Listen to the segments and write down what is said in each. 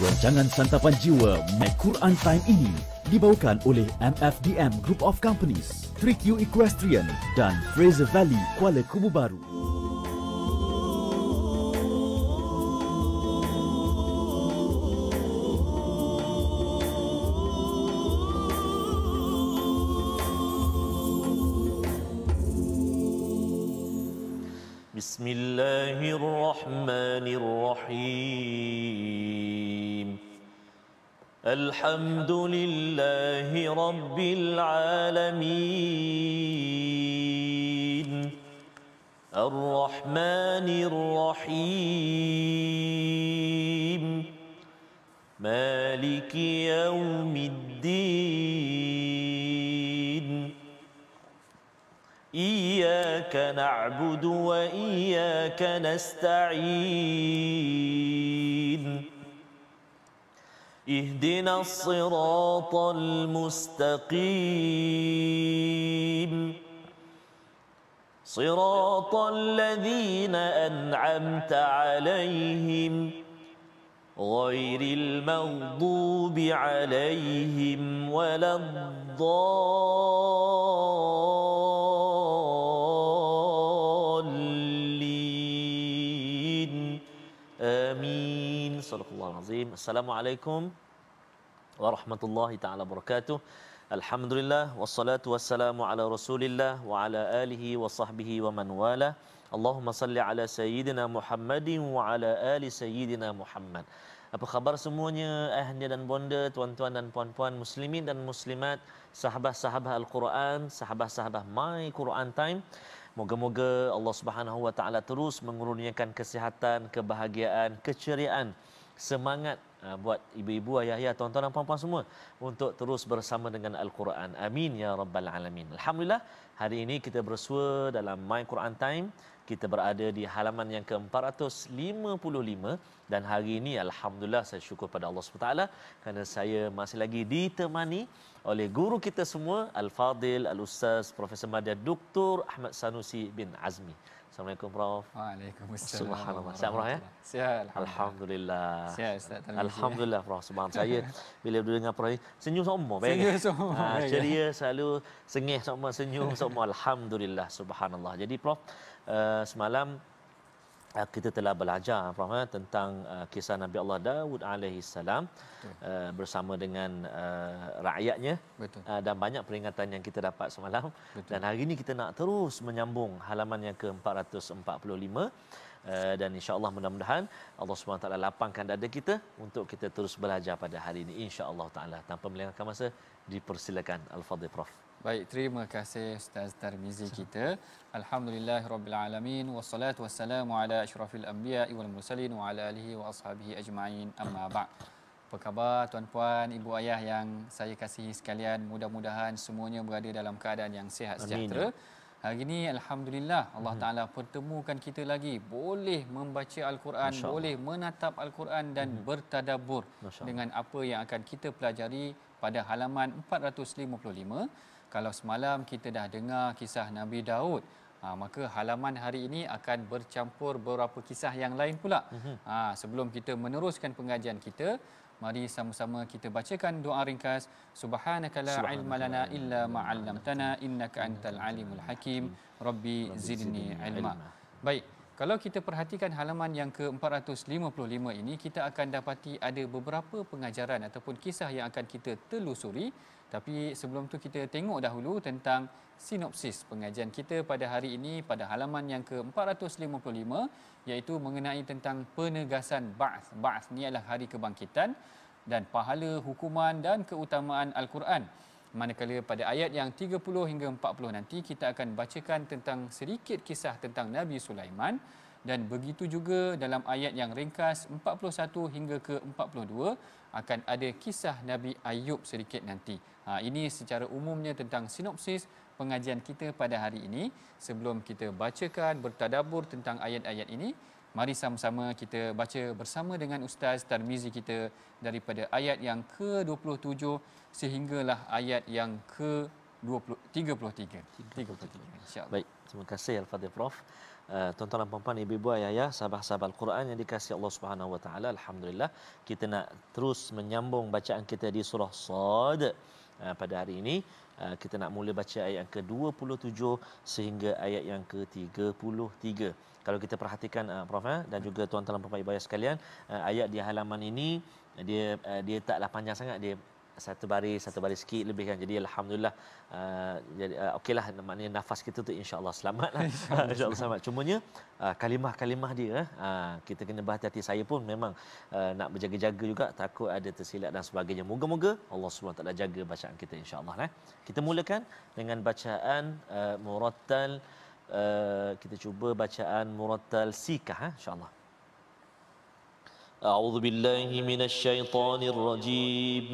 Rancangan Santapan Jiwa My Quran Time ini dibawakan oleh MFDM Group of Companies, 3Q Equestrian dan Fraser Valley Kuala Kubu Baru. Bismillahirrahmanirrahim. Alhamdulillahi Rabbil Alamin. Ar-Rahmanir-Rahim. Maliki Yawmiddin. Iyyaka na'budu wa iyyaka nasta'in. Ihdinas siratal mustaqim. Siratal ladzina an'amta 'alaihim ghairil maghdubi 'alaihim waladdallin. Amin. Sadaqallahul azim. Assalamualaikum warahmatullahi taala wabarakatuh. Alhamdulillah wassalatu wassalamu ala Rasulillah wa ala alihi wa sahbihi wa man wala. Allahumma salli ala sayyidina Muhammadin wa ala ali sayyidina Muhammad. Apa khabar semuanya, ahli dan bonda, tuan-tuan dan puan-puan, muslimin dan muslimat, sahabat-sahabat Al-Quran, sahabat-sahabat My Quran Time. Moga-moga Allah Subhanahu wa taala terus mengurniakan kesihatan, kebahagiaan, keceriaan, semangat buat ibu-ibu, ayah-ayah, tuan-tuan dan puan-puan semua untuk terus bersama dengan Al-Quran. Amin ya rabbal alamin. Alhamdulillah, hari ini kita bersua dalam My Quran Time. Kita berada di halaman yang ke-455 dan hari ini alhamdulillah saya syukur pada Allah SWT kerana saya masih lagi ditemani oleh guru kita semua, Al-Fadil, Al-Ustaz, Profesor Madya Dr. Ahmad Sanusi bin Azmi. Assalamualaikum Prof. Waalaikumsalam. Subhanallah. Sihat Prof ya? Sihat. Alhamdulillah. Sihat Ustaz. Alhamdulillah Prof. Subhanallah. Saya bila duduk dengan Prof senyum semua. Senyum semua. Ceria, selalu sengih semua, senyum semua. Alhamdulillah. Subhanallah. Jadi Prof, semalam kita telah belajar Prof tentang kisah Nabi Allah Daud alaihi salam bersama dengan rakyatnya. Betul. Dan banyak peringatan yang kita dapat semalam. Betul. Dan hari ini kita nak terus menyambung halaman yang ke-445 dan insya-Allah mudah-mudahan Allah SWT lapangkan dada kita untuk kita terus belajar pada hari ini insya-Allah taala. Tanpa melengahkan masa, dipersilakan Al-Fadhil Prof. Baik, terima kasih Ustaz Tarmizi kita. Alhamdulillahirabbil alamin wassalatu wassalamu ala asyrafil anbiya'i wal mursalin wa ala alihi wa ashabihi ajma'in. Amma ba'd. Apa khabar tuan-puan, ibu ayah yang saya kasihi sekalian? Mudah-mudahan semuanya berada dalam keadaan yang sihat sejahtera. Hari ini alhamdulillah Allah Taala pertemukan kita lagi, boleh membaca Al-Quran, boleh menatap Al-Quran dan bertadabbur dengan apa yang akan kita pelajari pada halaman 455. Kalau semalam kita dah dengar kisah Nabi Daud, maka halaman hari ini akan bercampur beberapa kisah yang lain pula. Sebelum kita meneruskan pengajian kita, mari sama-sama kita bacakan doa ringkas. Subhanaka la ilma lana illa ma 'allamtana innaka antal alimul hakim. Rabbi zidni ilma. Baik, kalau kita perhatikan halaman yang ke-455 ini, kita akan dapati ada beberapa pengajaran ataupun kisah yang akan kita telusuri. Tapi sebelum tu kita tengok dahulu tentang sinopsis pengajian kita pada hari ini pada halaman yang ke-455, iaitu mengenai tentang penegasan ba'ats. Ba'ats ni adalah hari kebangkitan dan pahala, hukuman dan keutamaan Al-Quran. Manakala pada ayat yang 30 hingga 40 nanti kita akan bacakan tentang sedikit kisah tentang Nabi Sulaiman, dan begitu juga dalam ayat yang ringkas 41 hingga ke 42 akan ada kisah Nabi Ayub sedikit nanti. Ini secara umumnya tentang sinopsis pengajian kita pada hari ini. Sebelum kita bacakan, bertadabbur tentang ayat-ayat ini, mari sama-sama kita baca bersama dengan Ustaz Tarmizi kita daripada ayat yang ke-27 sehinggalah ayat yang ke 33 insya-Allah. Baik, terima kasih Al-Fadhil Prof. Tuan-tuan dan puan-puan, ibu-ibu, ayah-ayah, sahabat-sahabat Al-Quran yang dikasihi Allah Subhanahu wa taala, alhamdulillah kita nak terus menyambung bacaan kita di surah Sad. Pada hari ini kita nak mula baca ayat yang ke-27 sehingga ayat yang ke-33. Kalau kita perhatikan Prof dan juga tuan-tuan dan puan-puan ibu ayah sekalian, ayat di halaman ini dia taklah panjang sangat, dia satu baris sikit lebih kan. Jadi alhamdulillah jadi okeylah, maknanya nafas kita tu insya-Allah selamatlah. Insya-Allah selamat. Cumanya kalimah-kalimah dia kita kena berhati-hati. Saya pun memang nak berjaga-jaga juga, takut ada tersilap dan sebagainya. Moga-moga Allah Subhanahu taala jaga bacaan kita insya-Allah. Kita mulakan dengan bacaan murattal. Kita cuba bacaan murattal sikah insya-Allah. A'udzu billahi minasyaitonir rajim.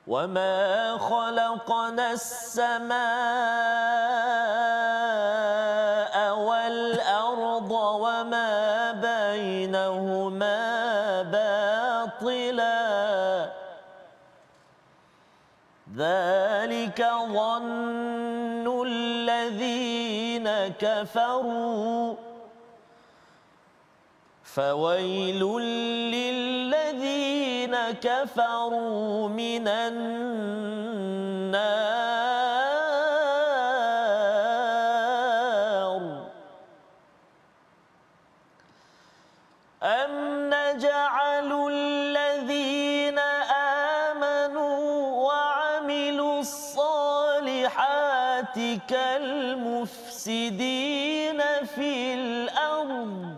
وَمَا خَلَقْنَا السَّمَاءَ وَالْأَرْضَ وَمَا بَيْنَهُمَا بَاطِلًا ذَلِكَ ظَنُّ الَّذِينَ كَفَرُوا فَوَيْلٌ لِّلَّذِينَ كَفَرُوا مِنَ النَّارِ أَمْ نَجْعَلُ الَّذِينَ آمَنُوا وَعَمِلُوا الصَّالِحَاتِ كَالْمُفْسِدِينَ في الأرض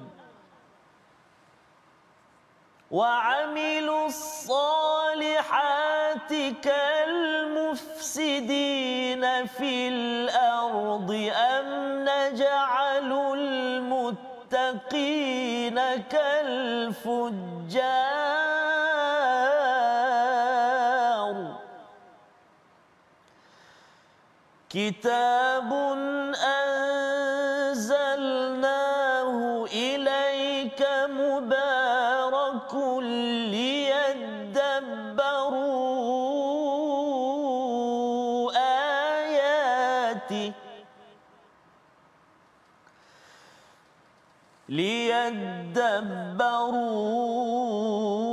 وَعَمِلُوا الصَّالِحَاتِ كَالْمُفْسِدِينَ فِي الْأَرْضِ أَمْ نَجْعَلُ الْمُتَّقِينَ كَالْفُجَّارِ كِتَابٌ أَنزَلْنَاهُ إِلَيْكَ مُبَارَكٌ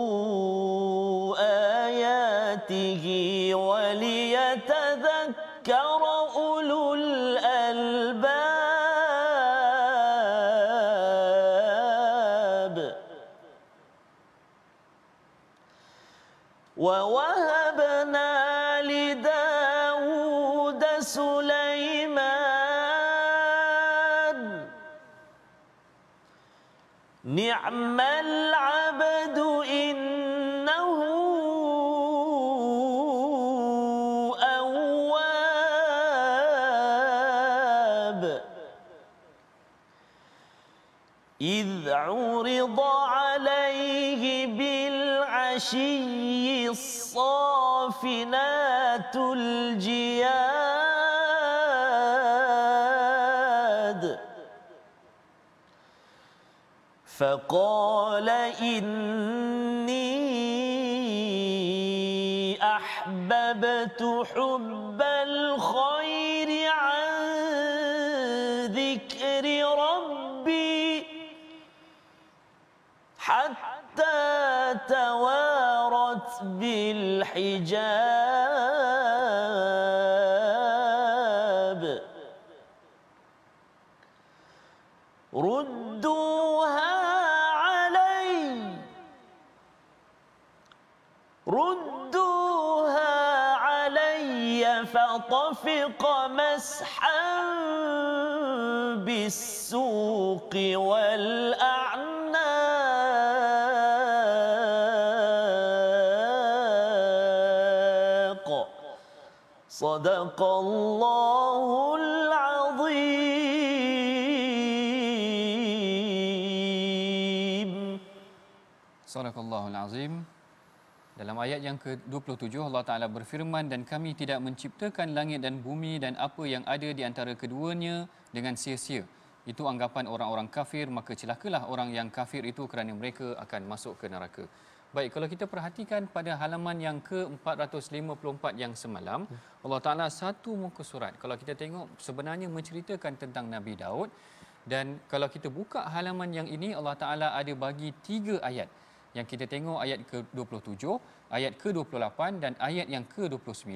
ليدبروا آياته وليتذكر أولو الألباب ووهبنا لداود سليمان نعم العبد إنه أواب إذ عرض عليه بالعشي الصافنات الجياد فقال إني أحببت حب الخير عن ذكر ربي حتى توارت بالحجاب ردوها علي فطفق مسحا بالسوق والأعناق صدق الله العظيم. Sadaqallahul Azim. Dalam ayat yang ke-27 Allah Ta'ala berfirman, dan kami tidak menciptakan langit dan bumi dan apa yang ada di antara keduanya dengan sia-sia. Itu anggapan orang-orang kafir, maka celakalah orang yang kafir itu kerana mereka akan masuk ke neraka. Baik, kalau kita perhatikan pada halaman yang ke-454 yang semalam, Allah Ta'ala satu muka surat. Kalau kita tengok sebenarnya menceritakan tentang Nabi Daud. Dan kalau kita buka halaman yang ini, Allah Ta'ala ada bagi 3 ayat. Yang kita tengok ayat ke-27, ayat ke-28 dan ayat yang ke-29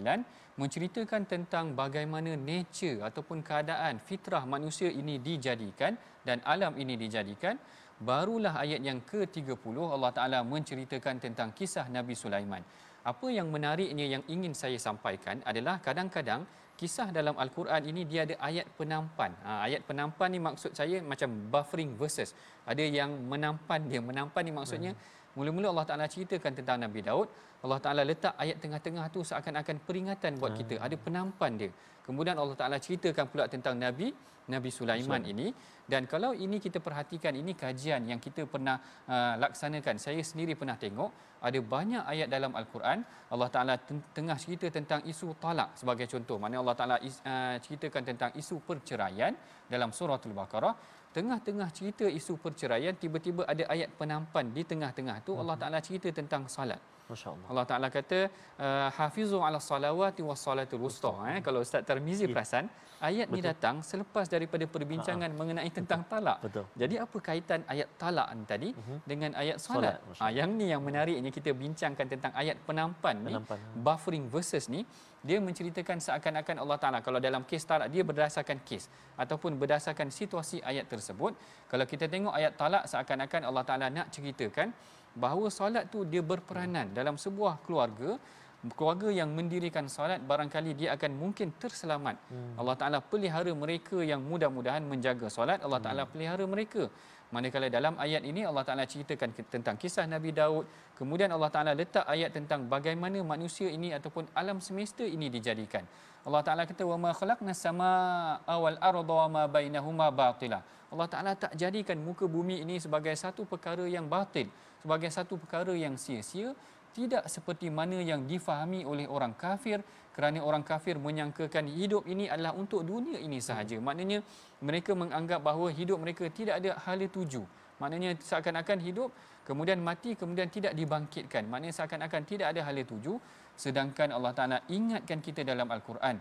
menceritakan tentang bagaimana nature ataupun keadaan fitrah manusia ini dijadikan dan alam ini dijadikan. Barulah ayat yang ke-30 Allah Ta'ala menceritakan tentang kisah Nabi Sulaiman. Apa yang menariknya yang ingin saya sampaikan adalah kadang-kadang kisah dalam Al-Quran ini dia ada ayat penampan. Ayat penampan ni maksud saya macam buffering verses. Ada yang menampan dia. Menampan ni maksudnya mula-mula Allah Ta'ala ceritakan tentang Nabi Daud. Allah Ta'ala letak ayat tengah-tengah tu seakan-akan peringatan buat kita. Ada penampan dia. Kemudian Allah Ta'ala ceritakan pula tentang Nabi Sulaiman ini. Dan kalau ini kita perhatikan, ini kajian yang kita pernah laksanakan. Saya sendiri pernah tengok ada banyak ayat dalam Al-Quran Allah Ta'ala tengah cerita tentang isu talak sebagai contoh. Mana Allah Ta'ala ceritakan tentang isu perceraian dalam surah Al-Baqarah. Tengah-tengah cerita isu perceraian, tiba-tiba ada ayat penampan di tengah-tengah tu Allah Ta'ala cerita tentang salat. Masya-Allah. Allah Ta'ala kata hafizu ala salawati was salatul wusta. Kalau Ustaz Tarmizi perasan, ayat ni datang selepas daripada perbincangan mengenai tentang talak. Betul. Jadi apa kaitan ayat talak ni tadi dengan ayat solat? Yang ni yang menariknya kita bincangkan tentang ayat penampan ni, buffering verses ni, dia menceritakan seakan-akan Allah Ta'ala kalau dalam kes talak dia berdasarkan kes ataupun berdasarkan situasi ayat tersebut. Kalau kita tengok ayat talak seakan-akan Allah Ta'ala nak ceritakan bahawa solat tu dia berperanan dalam sebuah keluarga yang mendirikan solat barangkali dia akan mungkin terselamat. Allah Ta'ala pelihara mereka yang mudah-mudahan menjaga solat, Allah Ta'ala pelihara mereka. Manakala dalam ayat ini Allah Ta'ala ceritakan tentang kisah Nabi Daud, kemudian Allah Ta'ala letak ayat tentang bagaimana manusia ini ataupun alam semesta ini dijadikan. Allah Ta'ala kata wa ma khalaqnas samaa wal arda wa ma bainahuma batila. Allah Ta'ala tak jadikan muka bumi ini sebagai satu perkara yang batil, sebagai satu perkara yang sia-sia, tidak seperti mana yang difahami oleh orang kafir, kerana orang kafir menyangkakan hidup ini adalah untuk dunia ini sahaja. Maknanya mereka menganggap bahawa hidup mereka tidak ada hala tuju. Maknanya seakan-akan hidup kemudian mati kemudian tidak dibangkitkan. Maknanya seakan-akan tidak ada hala tuju. Sedangkan Allah Ta'ala ingatkan kita dalam Al-Quran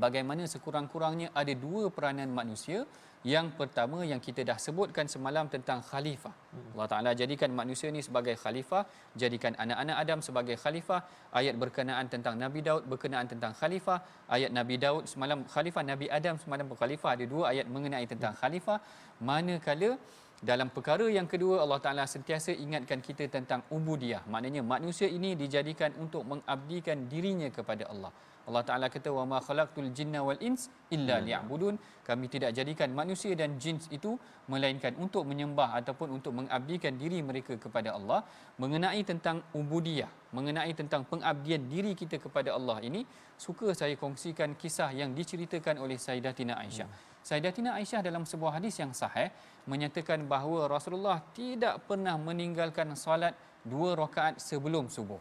bagaimana sekurang-kurangnya ada 2 peranan manusia. Yang pertama yang kita dah sebutkan semalam tentang khalifah. Allah Ta'ala jadikan manusia ni sebagai khalifah, jadikan anak-anak Adam sebagai khalifah. Ayat berkenaan tentang Nabi Daud berkenaan tentang khalifah. Ayat Nabi Daud semalam khalifah, Nabi Adam semalam khalifah. Ada 2 ayat mengenai tentang khalifah. Manakala dalam perkara yang kedua Allah Ta'ala sentiasa ingatkan kita tentang ubudiyah. Maknanya manusia ini dijadikan untuk mengabdikan dirinya kepada Allah. Allah Ta'ala kata wa ma khalaqtul jinna wal ins illa liya'budun. Kami tidak jadikan manusia dan jin itu melainkan untuk menyembah ataupun untuk mengabdikan diri mereka kepada Allah. Mengenai tentang ubudiyah, mengenai tentang pengabdian diri kita kepada Allah ini, suka saya kongsikan kisah yang diceritakan oleh Sayyidatina Aisyah. Sayyidatina Aisyah dalam sebuah hadis yang sahih menyatakan bahawa Rasulullah tidak pernah meninggalkan solat 2 rakaat sebelum subuh.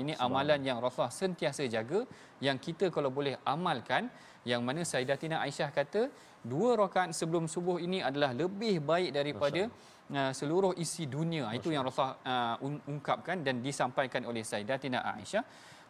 Ini amalan yang Rasulullah sentiasa jaga, yang kita kalau boleh amalkan, yang mana Sayyidatina Aisyah kata 2 rakaat sebelum subuh ini adalah lebih baik daripada seluruh isi dunia. Itu yang Rasulullah ungkapkan dan disampaikan oleh Sayyidatina Aisyah.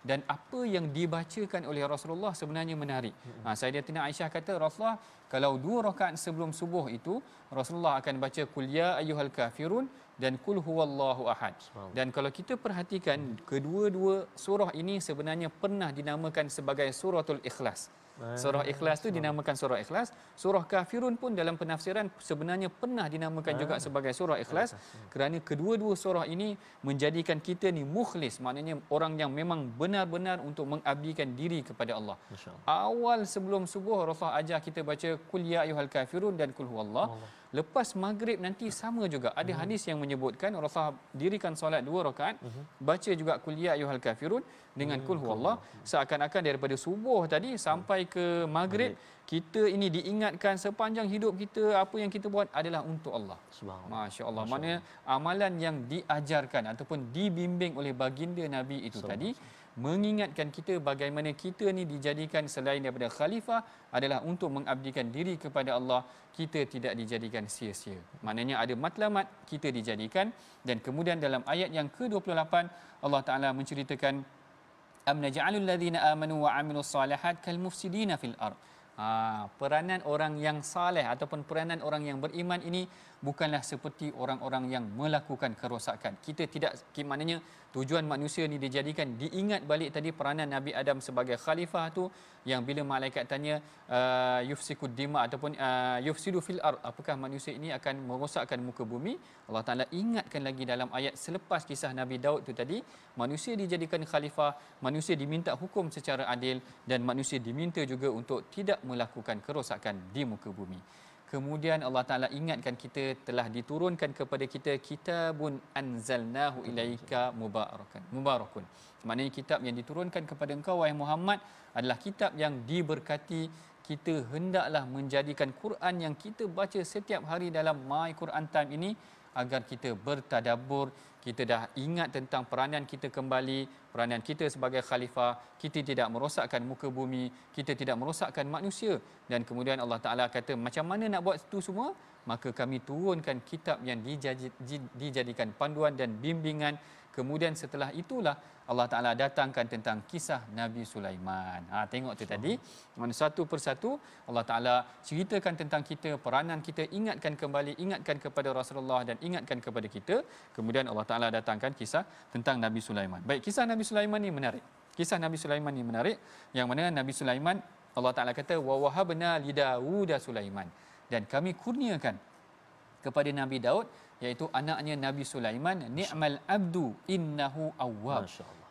Dan apa yang dibacakan oleh Rasulullah sebenarnya menarik. Sayyidatina Aisyah kata Rasulullah kalau 2 rakaat sebelum subuh itu Rasulullah akan baca qul ya ayyuhal kafirun dan qul huwallahu ahad. Dan kalau kita perhatikan kedua-dua surah ini sebenarnya pernah dinamakan sebagai suratul ikhlas. Surah Ikhlas tu dinamakan surah Ikhlas. Surah Kafirun pun dalam penafsiran sebenarnya pernah dinamakan juga sebagai surah Ikhlas, kerana kedua-dua surah ini menjadikan kita ni mukhlis, maknanya orang yang memang benar-benar untuk mengabdikan diri kepada Allah. Awal sebelum subuh Rasulullah ajar kita baca qul ya ayyuhal kafirun dan qul huwallah. Lepas maghrib nanti sama juga. Ada hadis yang menyebutkan Rasulullah dirikan solat 2 rakaat, baca juga qul ya ayyuhal kafirun dengan qul huwallah. Seakan-akan daripada subuh tadi sampai ke maghrib kita ini diingatkan sepanjang hidup kita apa yang kita buat adalah untuk Allah. Masya-Allah. Maknanya amalan yang diajarkan ataupun dibimbing oleh baginda Nabi itu tadi mengingatkan kita bagaimana kita ni dijadikan selain daripada khalifah adalah untuk mengabdikan diri kepada Allah. Kita tidak dijadikan sia-sia. Maknanya ada matlamat kita dijadikan. Dan kemudian dalam ayat yang ke-28 Allah Taala menceritakan am naj'alul ladzina amanu wa 'amilus solihat kal mufsidina fil ard. Peranan orang yang saleh ataupun peranan orang yang beriman ini bukanlah seperti orang-orang yang melakukan kerosakan. Kita tidak, maknanya tujuan manusia ni dijadikan, diingat balik tadi peranan Nabi Adam sebagai khalifah tu, yang bila malaikat tanya yufsikud dima ataupun yufsidu fil ard, apakah manusia ini akan merosakkan muka bumi, Allah Taala ingatkan lagi dalam ayat selepas kisah Nabi Daud tu tadi, manusia dijadikan khalifah, manusia diminta hukum secara adil dan manusia diminta juga untuk tidak melakukan kerosakan di muka bumi. Kemudian Allah Ta'ala ingatkan kita telah diturunkan kepada kita kitabun anzalnahu ilaika mubarakun. Maknanya kitab yang diturunkan kepada engkau wahai Muhammad adalah kitab yang diberkati. Kita hendaklah menjadikan Quran yang kita baca setiap hari dalam My Quran Time ini agar kita bertadabbur, kita dah ingat tentang peranan kita kembali, peranan kita sebagai khalifah, kita tidak merosakkan muka bumi, kita tidak merosakkan manusia. Dan kemudian Allah Ta'ala kata macam mana nak buat itu semua? Maka kami turunkan kitab yang dijadikan panduan dan bimbingan. Kemudian setelah itulah Allah Ta'ala datangkan tentang kisah Nabi Sulaiman. Tengok tu tadi, mana satu persatu Allah Ta'ala ceritakan tentang kita, peranan kita, ingatkan kembali, ingatkan kepada Rasulullah dan ingatkan kepada kita. Kemudian Allah Ta'ala datangkan kisah tentang Nabi Sulaiman. Baik, kisah Nabi Sulaiman ni menarik. Kisah Nabi Sulaiman ni menarik, yang mana Nabi Sulaiman, Allah Ta'ala kata, wa wahabna li Dawuda Sulaiman. Dan kami kurniakan kepada Nabi Daud, iaitu anaknya Nabi Sulaiman, ni'mal abdu innahu awwab.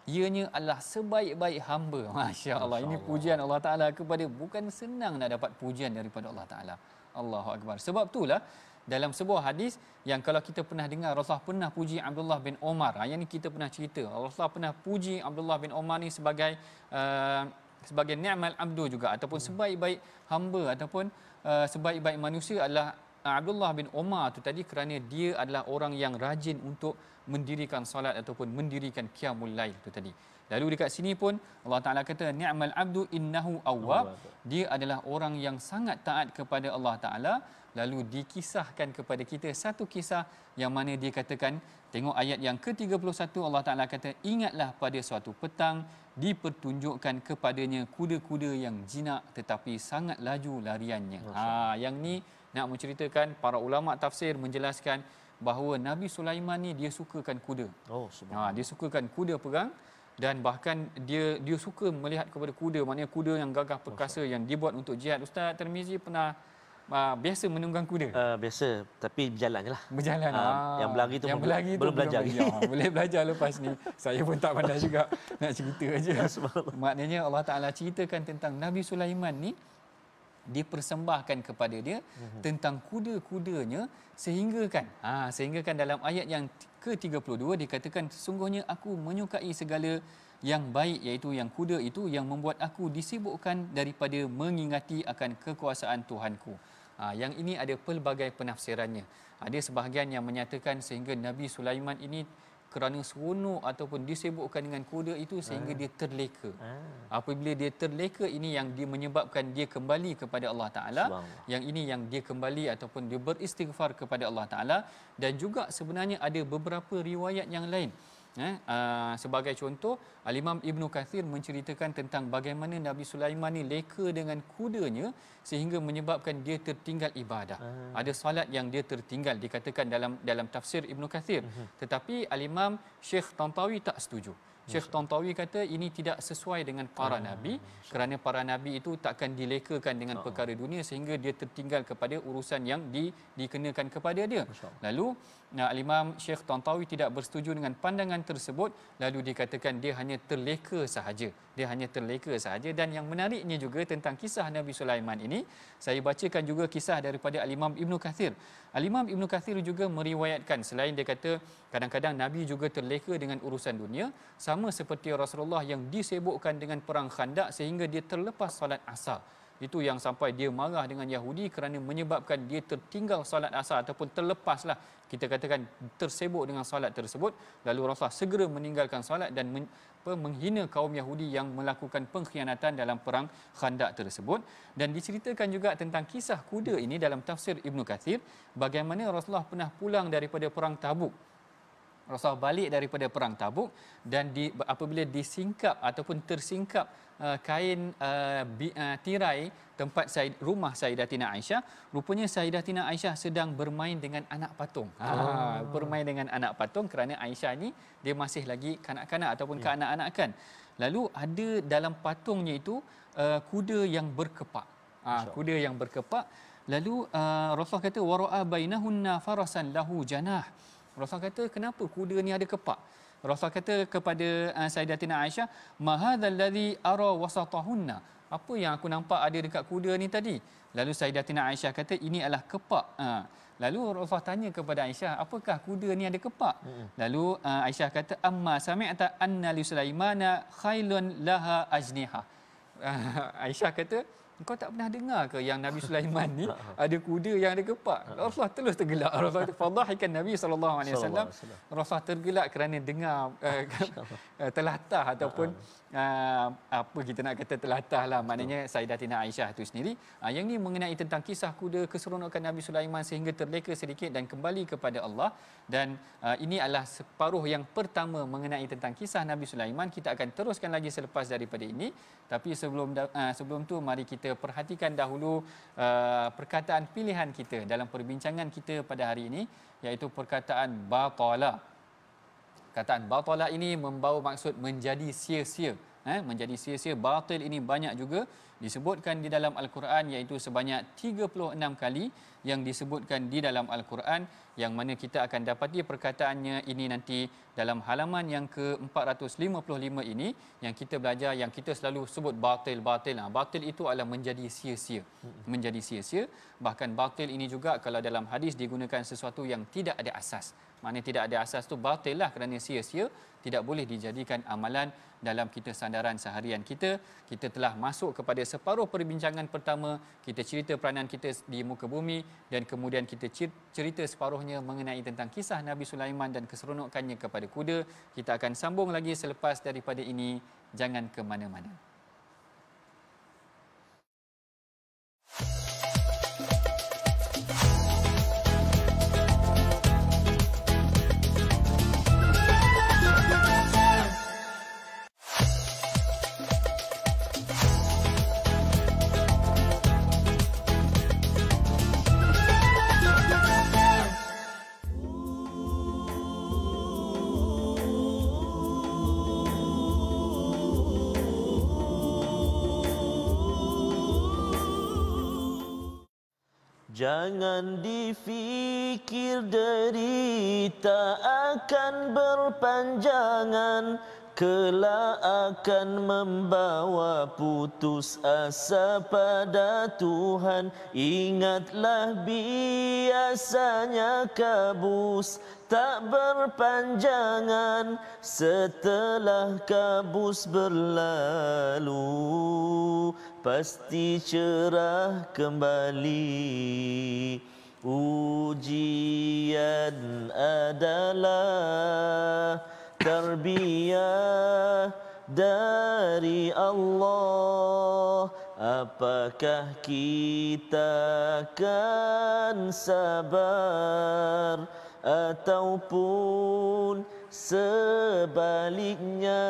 Ianya adalah sebaik-baik hamba. Masya-Allah. Ini pujian Allah Taala kepada, bukan senang nak dapat pujian daripada Allah Taala. Allahu akbar. Sebab itulah dalam sebuah hadis yang kalau kita pernah dengar, Rasulullah pernah puji Abdullah bin Omar. Yang ni kita pernah cerita. Rasulullah pernah puji Abdullah bin Omar ni sebagai ni'mal abdu juga, ataupun sebaik-baik hamba, ataupun sebaik-baik manusia adalah Abdullah bin Omar tu tadi, kerana dia adalah orang yang rajin untuk mendirikan solat ataupun mendirikan qiyamul lail tu tadi. Lalu dekat sini pun Allah Taala kata ni'mal abdu innahu awwab. Dia adalah orang yang sangat taat kepada Allah Taala. Lalu dikisahkan kepada kita satu kisah yang mana dia katakan, tengok ayat yang ke-31, Allah Taala kata, ingatlah pada suatu petang dipertunjukkan kepadanya kuda-kuda yang jinak tetapi sangat laju lariannya. Yang ni nak menceritakan, para ulama tafsir menjelaskan bahawa Nabi Sulaiman ni dia sukakan kuda. Dia sukakan kuda perang, dan bahkan dia suka melihat kepada kuda, maknanya kuda yang gagah perkasa yang dibuat untuk jihad. Ustaz Tirmizi pernah biasa menunggang kuda? Biasa, tapi berjalan je lah. Berjalan. Yang berlari tu belum belajar. Boleh belajar lepas ni. Saya pun tak pandai juga, nak cerita aja. Maknanya Allah Ta'ala ceritakan tentang Nabi Sulaiman ni, dipersembahkan kepada dia tentang kuda-kudanya, sehingga kan dalam ayat yang ke-32 dikatakan, sesungguhnya aku menyukai segala yang baik, iaitu yang kuda itu yang membuat aku disibukkan daripada mengingati akan kekuasaan Tuhanku. Yang ini ada pelbagai penafsirannya. Ada sebahagian yang menyatakan sehingga Nabi Sulaiman ini kerana seronok ataupun disibukkan dengan kuda itu sehingga dia terleka. Apabila dia terleka, ini yang dia menyebabkan dia kembali kepada Allah Ta'ala. Yang ini yang dia kembali ataupun dia beristighfar kepada Allah Ta'ala. Dan juga sebenarnya ada beberapa riwayat yang lain. Sebagai contoh, Al-Imam Ibn Kathir menceritakan tentang bagaimana Nabi Sulaiman ni leka dengan kudanya sehingga menyebabkan dia tertinggal ibadah. Ada salat yang dia tertinggal, dikatakan dalam tafsir Ibn Kathir. Tetapi Al-Imam Syekh Tantawi tak setuju. Syekh Tantawi kata ini tidak sesuai dengan para nabi, kerana para nabi itu takkan dilekakan dengan perkara dunia sehingga dia tertinggal kepada urusan yang dikenakan kepada dia. Lalu Al-Imam Syekh Tantawi tidak bersetuju dengan pandangan tersebut, lalu dikatakan dia hanya terleka sahaja. Dia hanya terleka sahaja. Dan yang menariknya juga tentang kisah Nabi Sulaiman ini, saya bacakan juga kisah daripada Al-Imam Ibn Kathir. Al-Imam Ibn Kathir juga meriwayatkan, selain dia kata kadang-kadang Nabi juga terleka dengan urusan dunia, sama seperti Rasulullah yang disibukkan dengan perang Khandak sehingga dia terlepas solat asar. Itu yang sampai dia marah dengan Yahudi kerana menyebabkan dia tertinggal solat asar ataupun terlepaslah, kita katakan tersibuk dengan solat tersebut. Lalu Rasulullah segera meninggalkan solat dan menghina kaum Yahudi yang melakukan pengkhianatan dalam perang Khandaq tersebut. Dan diceritakan juga tentang kisah kuda ini dalam tafsir Ibn Kathir, bagaimana Rasulullah pernah pulang daripada perang Tabuk. Rasulullah balik daripada perang Tabuk dan apabila disingkap ataupun tersingkap kain tirai tempat rumah Sayyidatina Aisyah, rupanya Sayyidatina Aisyah sedang bermain dengan anak patung. Bermain dengan anak patung kerana Aisyah ni dia masih lagi kanak-kanak ataupun keanak-anakan. Lalu ada dalam patungnya itu kuda yang berkepak. Kuda yang berkepak. Lalu Rasulullah kata wara'a bainahunna farasan lahu janah. Rasulullah kata, kenapa kuda ni ada kepak? Rasulullah kata kepada Sayyidatina Aisyah, ma hadzal ladzi ara wasatahunna. Apa yang aku nampak ada dekat kuda ni tadi? Lalu Sayyidatina Aisyah kata, ini adalah kepak. Lalu Rasulullah tanya kepada Aisyah, apakah kuda ni ada kepak? Lalu Aisyah kata, amma sami'ta anna li Sulaimana khailun laha ajniha. Aisyah kata, kau tak pernah dengar ke yang Nabi Sulaiman ni ada kuda yang ada kepak? Rasulullah terus tergelak. Rasulullah kata, fadhahikan Nabi sallallahu alaihi wasallam. Rasulullah tergelak kerana dengar telatah ataupun apa kita nak kata telatah lah, maknanya Sayyidatina Aisyah itu sendiri. Yang ni mengenai tentang kisah kuda keseronokan Nabi Sulaiman sehingga terleka sedikit dan kembali kepada Allah. Dan ini adalah separuh yang pertama mengenai tentang kisah Nabi Sulaiman. Kita akan teruskan lagi selepas daripada ini. Tapi sebelum tu mari kita perhatikan dahulu perkataan pilihan kita dalam perbincangan kita pada hari ini, iaitu perkataan batala. Kataan batala ini membawa maksud menjadi sia-sia. Menjadi sia-sia. Batil ini banyak juga disebutkan di dalam Al-Quran, iaitu sebanyak 36 kali yang disebutkan di dalam Al-Quran, yang mana kita akan dapati perkataannya ini nanti dalam halaman yang ke-455 ini, yang kita belajar, yang kita selalu sebut batil. Batil itu adalah menjadi sia-sia. Menjadi sia-sia. Bahkan batil ini juga kalau dalam hadis digunakan sesuatu yang tidak ada asas. Maknanya tidak ada asas tu batil lah, kerana sia-sia, tidak boleh dijadikan amalan dalam kita sandaran seharian kita. Kita telah masuk kepada separuh perbincangan pertama. Kita cerita peranan kita di muka bumi, dan kemudian kita cerita separuhnya mengenai tentang kisah Nabi Sulaiman dan keseronokannya kepada kuda. Kita akan sambung lagi selepas daripada ini. Jangan ke mana-mana. Jangan difikir derita akan berpanjangan, kelak akan membawa putus asa pada Tuhan. Ingatlah biasanya kabus tak berpanjangan, setelah kabus berlalu pasti cerah kembali. Ujian adalah tarbiyah dari Allah. Apakah kita akan sabar ataupun sebaliknya?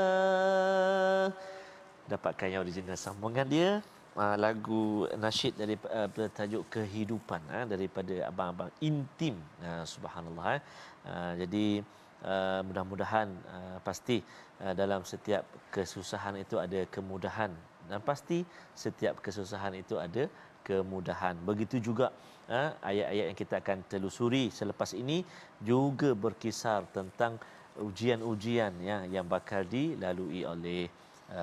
Dapatkan yang original sambungan dia, lagu nasyid dari bertajuk Kehidupan daripada abang-abang Intim. Subhanallah. Jadi mudah-mudahan pasti dalam setiap kesusahan itu ada kemudahan, dan pasti setiap kesusahan itu ada kemudahan. Begitu juga ayat-ayat yang kita akan telusuri selepas ini juga berkisar tentang ujian-ujian yang bakal dilalui oleh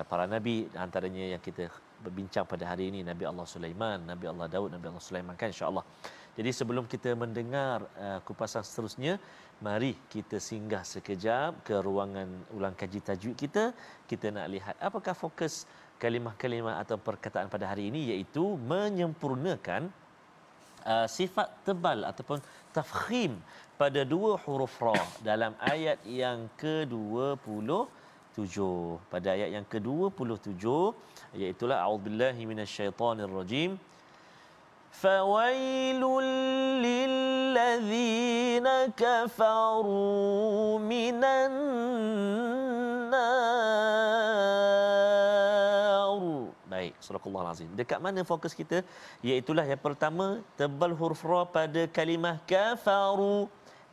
para nabi, antaranya yang kita berbincang pada hari ini, Nabi Allah Sulaiman, Nabi Allah Daud, Nabi Allah Sulaiman, kan, insya-Allah. Jadi sebelum kita mendengar kupasan seterusnya, mari kita singgah sekejap ke ruangan ulang kaji tajwid kita. Kita nak lihat apakah fokus kalimah-kalimah atau perkataan pada hari ini, iaitu menyempurnakan sifat tebal ataupun tafkhim pada dua huruf ra dalam ayat yang ke-27. Pada ayat yang ke-27 iaitu a'udzubillahi minasyaitonirrajim. Fawailul lilladzina kafaru minan nar. Baik, surah Al-Azim. Dekat mana fokus kita? Iaitulah yang pertama, tebal huruf ra pada kalimah kafaru.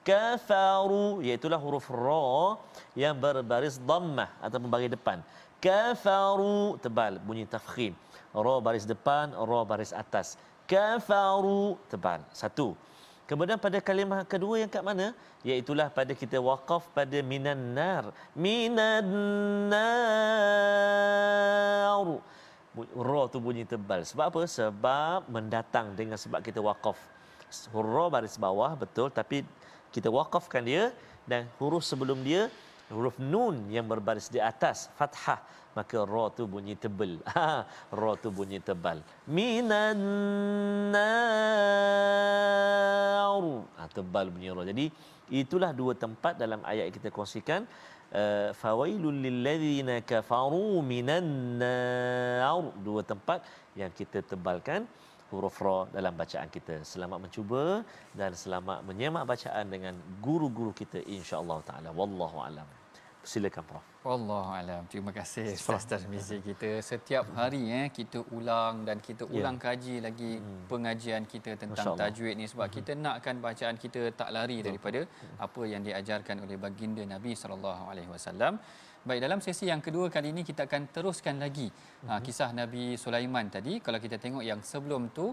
Kafaru iaitulah huruf ra yang berbaris dhammah ataupun baris depan. Kafaru tebal bunyi tafkhim. Ra baris depan, ra baris atas. Kafaru tebal. Satu. Kemudian pada kalimah kedua yang kat mana? Iaitulah pada kita waqaf pada minan nar. Minan nar. Ra tu bunyi tebal. Sebab apa? Sebab mendatang dengan sebab kita waqaf. Ra baris bawah betul, tapi kita waqafkan dia, dan huruf sebelum dia huruf nun yang berbaris di atas fathah, maka ra tu bunyi tebal. Ra tu bunyi tebal. Minan nar. Tebal bunyi ra. Jadi itulah dua tempat dalam ayat yang kita kongsikan. Fawailul lilladzina kafaru minan nar. Dua tempat yang kita tebalkan huruf ra dalam bacaan kita. Selamat mencuba dan selamat menyemak bacaan dengan guru-guru kita, insya-Allah taala. Wallahu alam. Silakan Prof. Wallahu alam. Terima kasih Ustaz Tarmizi kita. Setiap hari kita ulang dan kita ulang kaji lagi pengajian kita tentang tajwid ni, sebab kita nakkan bacaan kita tak lari daripada apa yang diajarkan oleh baginda Nabi sallallahu alaihi wasallam. Baik, dalam sesi yang kedua kali ini kita akan teruskan lagi kisah Nabi Sulaiman tadi. Kalau kita tengok yang sebelum tu,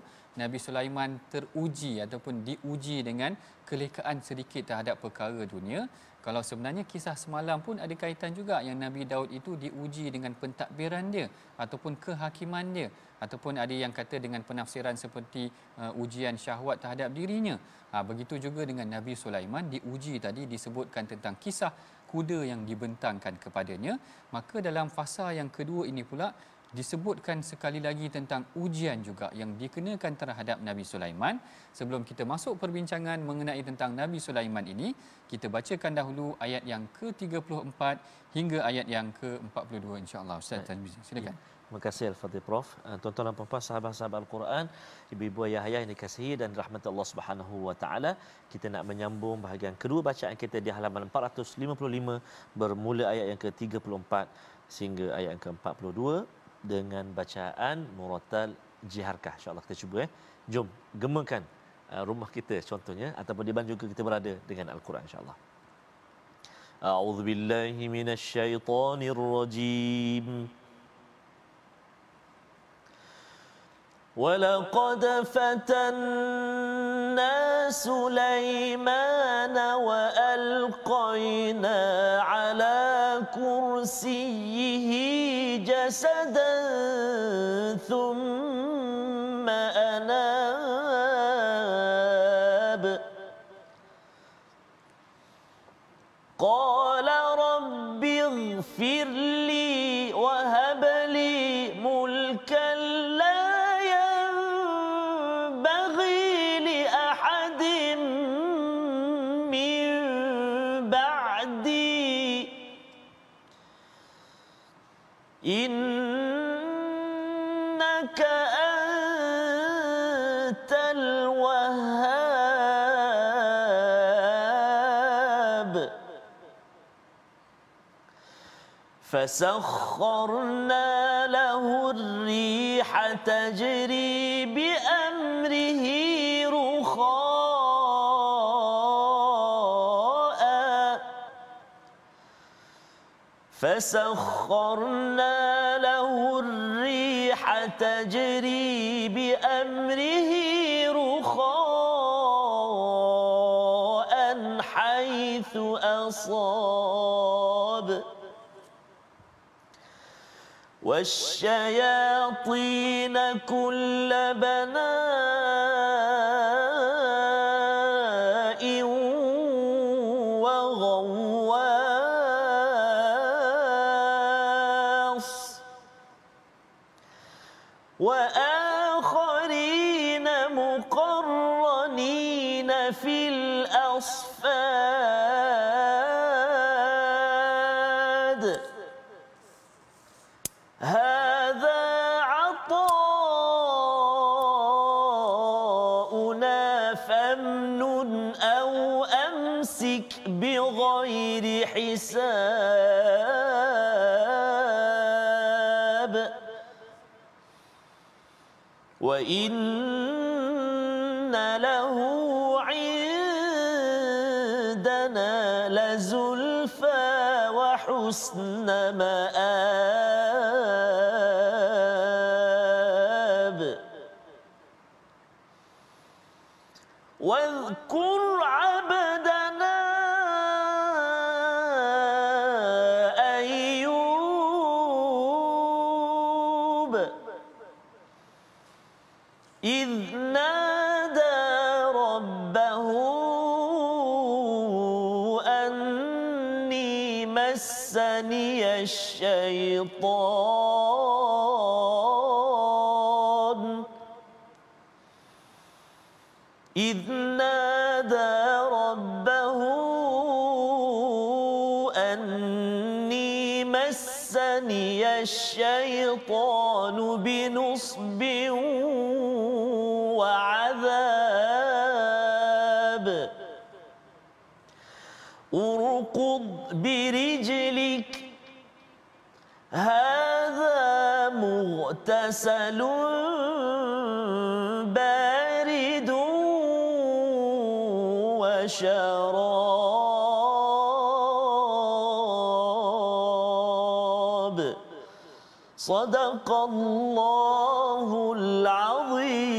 Nabi Sulaiman teruji ataupun diuji dengan kelekaan sedikit terhadap perkara dunia. Kalau sebenarnya kisah semalam pun ada kaitan juga, yang Nabi Daud itu diuji dengan pentadbiran dia ataupun kehakiman dia, ataupun ada yang kata dengan penafsiran seperti ujian syahwat terhadap dirinya. Begitu juga dengan Nabi Sulaiman, diuji tadi disebutkan tentang kisah kuda yang dibentangkan kepadanya. Maka dalam fasa yang kedua ini pula disebutkan sekali lagi tentang ujian juga yang dikenakan terhadap Nabi Sulaiman. Sebelum kita masuk perbincangan mengenai tentang Nabi Sulaiman ini, kita bacakan dahulu ayat yang ke-34 hingga ayat yang ke-42 insya-Allah. Ustaz Tarmizi, silakan. Terima kasih Al-Fadhil Prof. Tuan-tuan dan puan-puan sahabat-sahabat Al-Quran, ibu-ibu ayah-ayah yang dikasihi dan rahmat Allah Subhanahu wa taala, kita nak menyambung bahagian kedua bacaan kita di halaman 455 bermula ayat yang ke-34 sehingga ayat yang ke-42 dengan bacaan murattal jiharkah. Insya-Allah kita cuba Jom gemakan rumah kita contohnya, ataupun di mana juga kita berada dengan Al-Quran insya-Allah. A'udzubillahi minasyaitonirrajim. وَلَقَدْ فَتَنَّا سُلَيْمَانَ وَأَلْقَيْنَا عَلَى كُرْسِيِّهِ جَسَدًا ثُمَّ أَنَابَ قَالَ رَبِّ اغْفِرْ لِي وَهَبْ لِي مُلْكًا إنك أنت الوهاب فسخرنا له الريح تجري بأمره رخاء فسخرنا له الريح تجري بأمره رخاء حيث أصاب والشياطين كل بناء وغواص فامسك بغير حساب وإن له عندنا لزلفى وحسن مآب واذكر عبدنا أيوب إذ نادى ربه أني مسني الشيطان إذ نادى ربه أني مسني الشيطان بنصب وعذاب اركض برجلك هذا مغتسل بارد وشراب صدق الله العظيم.